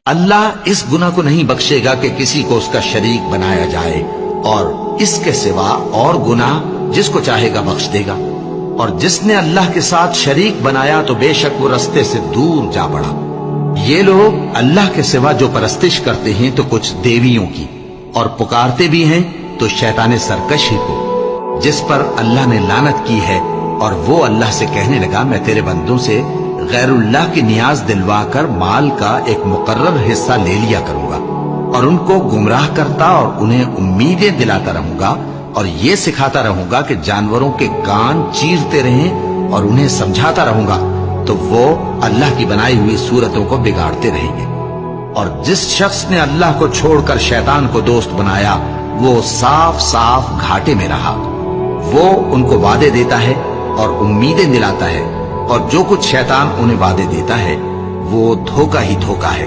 اللہ اس گناہ کو نہیں بخشے گا کہ کسی کو اس کا شریک بنایا جائے، اور اس کے سوا اور گناہ جس کو چاہے گا بخش دے گا، اور جس نے اللہ کے ساتھ شریک بنایا تو بے شک وہ رستے سے دور جا پڑا۔ یہ لوگ اللہ کے سوا جو پرستش کرتے ہیں تو کچھ دیویوں کی، اور پکارتے بھی ہیں تو شیطان سرکش ہی کو، جس پر اللہ نے لعنت کی ہے، اور وہ اللہ سے کہنے لگا میں تیرے بندوں سے غیر اللہ کی نیاز دلوا کر مال کا ایک مقرر حصہ لے لیا کروں گا، اور ان کو گمراہ کرتا اور انہیں امیدیں دلاتا رہوں گا، اور یہ سکھاتا رہوں گا کہ جانوروں کے کان چیرتے رہیں، اور انہیں سمجھاتا رہوں گا تو وہ اللہ کی بنائی ہوئی صورتوں کو بگاڑتے رہیں گے۔ اور جس شخص نے اللہ کو چھوڑ کر شیطان کو دوست بنایا وہ صاف صاف گھاٹے میں رہا۔ وہ ان کو وعدے دیتا ہے اور امیدیں دلاتا ہے، اور جو کچھ شیطان انہیں وعدے دیتا ہے وہ دھوکہ ہی دھوکہ ہے۔